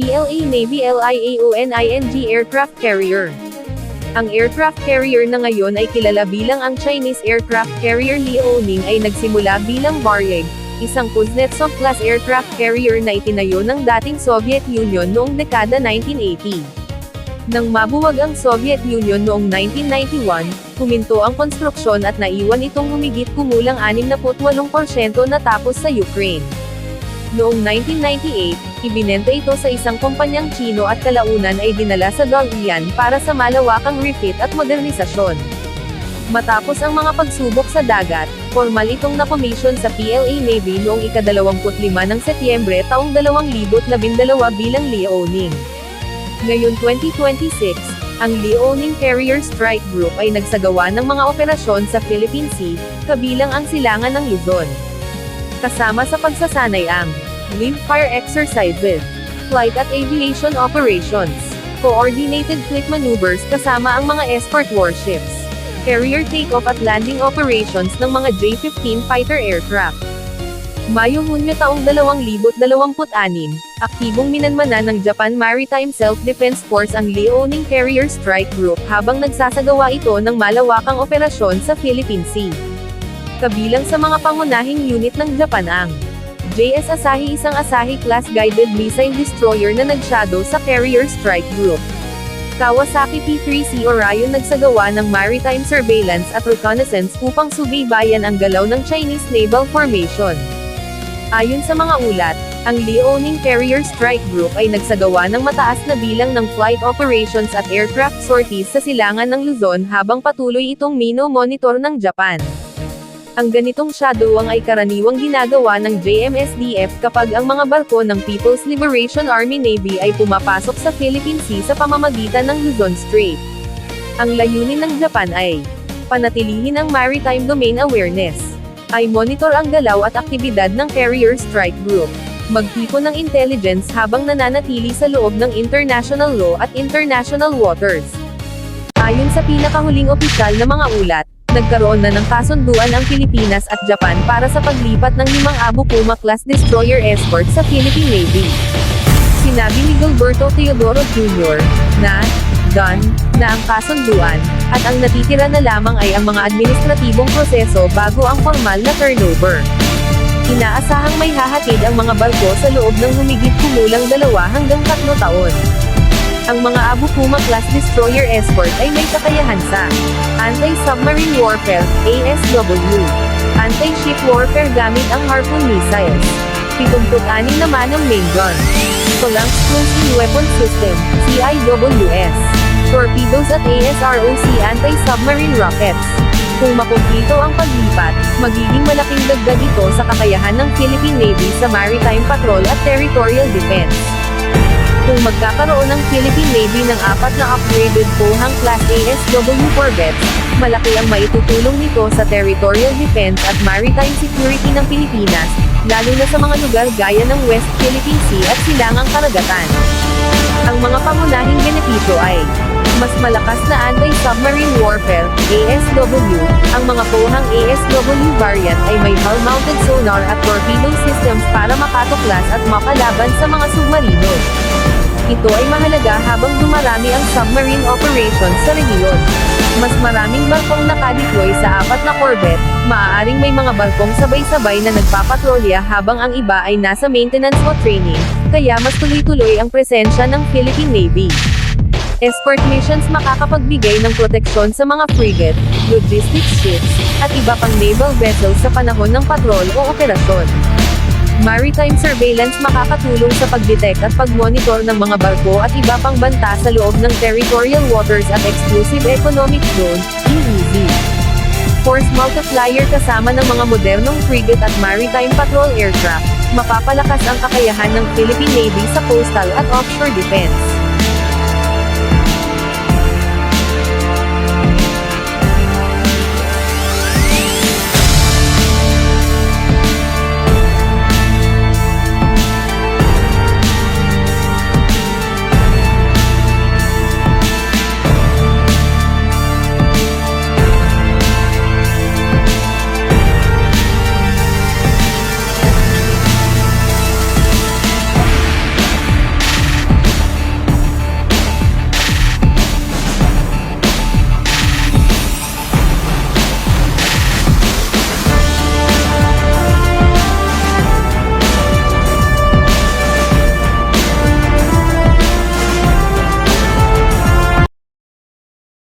PLA Navy LIAONING aircraft carrier. Ang aircraft carrier na ngayon ay kilala bilang ang Chinese aircraft carrier Liaoning ay nagsimula bilang Varyag, isang Kuznetsov class aircraft carrier na itinayo ng dating Soviet Union noong dekada 1980. Nang mabuwag ang Soviet Union noong 1991, huminto ang konstruksyon at naiwan itong humigit kumulang 68% natapos sa Ukraine. Noong 1998, ibinenta ito sa isang kumpanyang Chino at kalaunan ay dinala sa Dalian para sa malawakang refit at modernisasyon. Matapos ang mga pagsubok sa dagat, formal itong na-commission sa PLA Navy noong ika-25 ng Setyembre taong 2012 bilang Liaoning. Ngayon 2026, ang Liaoning Carrier Strike Group ay nagsagawa ng mga operasyon sa Philippine Sea, kabilang ang silangan ng Luzon. Kasama sa pagsasanay ang live fire exercises, flight at aviation operations, coordinated fleet maneuvers kasama ang mga escort warships, carrier takeoff at landing operations ng mga J-15 fighter aircraft. Mayo-Hunyo taong 2026, aktibong minanmanan ng Japan Maritime Self-Defense Force ang Liaoning Carrier Strike Group habang nagsasagawa ito ng malawakang operasyon sa Philippine Sea. Kabilang sa mga pangunahing unit ng Japan ang JS Asahi, isang Asahi-class guided missile destroyer na nag-shadow sa Carrier Strike Group. Kawasaki P-3C Orion nagsagawa ng maritime surveillance at reconnaissance upang subaybayan ang galaw ng Chinese naval formation. Ayon sa mga ulat, ang Liaoning Carrier Strike Group ay nagsagawa ng mataas na bilang ng flight operations at aircraft sorties sa silangan ng Luzon habang patuloy itong mino-monitor ng Japan. Ang ganitong shadowing ay karaniwang ginagawa ng JMSDF kapag ang mga barko ng People's Liberation Army Navy ay pumapasok sa Philippine Sea sa pamamagitan ng Luzon Strait. Ang layunin ng Japan ay panatilihin ang maritime domain awareness, ay monitor ang galaw at aktibidad ng Carrier Strike Group, magtipon ng intelligence habang nananatili sa loob ng international law at international waters. Ayon sa pinakahuling opisyal na mga ulat, nagkaroon na ng kasunduan ang Pilipinas at Japan para sa paglipat ng 5 Abu Puma class destroyer escort sa Philippine Navy. Sinabi ni Gilberto Teodoro Jr. na done na ang kasunduan, at ang natitira na lamang ay ang mga administratibong proseso bago ang formal na turnover. Inaasahang may hahatid ang mga barko sa loob ng humigit kumulang 2 hanggang 3 taon. Ang mga Abu Puma class destroyer escort ay may kakayahan sa anti-submarine warfare, ASW, anti-ship warfare gamit ang Harpoon missiles, 76 naman ang main gun, Phalanx Close-in Weapon System, CIWS, torpedoes at ASROC anti-submarine rockets. Kung makumpleto ang paglipat, magiging malaking dagdag ito sa kakayahan ng Philippine Navy sa maritime patrol at territorial defense. Kung magkakaroon ng Philippine Navy ng 4 na upgraded Pohang Class ASW corvettes, malaki ang maitutulong nito sa territorial defense at maritime security ng Pilipinas, lalo na sa mga lugar gaya ng West Philippine Sea at silangang karagatan. Ang mga pangunahing benepisyo ay mas malakas na anti-submarine warfare, ASW, ang mga Pohang ASW variant ay may hull-mounted sonar at torpedo systems para makatuklas at mapalaban sa mga submarino. Ito ay mahalaga habang dumarami ang submarine operations sa rehiyon. Mas maraming barkong nakadeploy sa 4 na corvette, maaaring may mga barkong sabay-sabay na nagpapatrolya habang ang iba ay nasa maintenance o training, kaya mas tuloy-tuloy ang presensya ng Philippine Navy. Escort missions makakapagbigay ng proteksyon sa mga frigate, logistics ships, at iba pang naval vessels sa panahon ng patrol o operasyon. Maritime surveillance makakatulong sa pagdetect at pagmonitor ng mga barko at iba pang banta sa loob ng territorial waters at exclusive economic zone, EEZ. Force multiplier kasama ng mga modernong frigate at maritime patrol aircraft, mapapalakas ang kakayahan ng Philippine Navy sa coastal at offshore defense.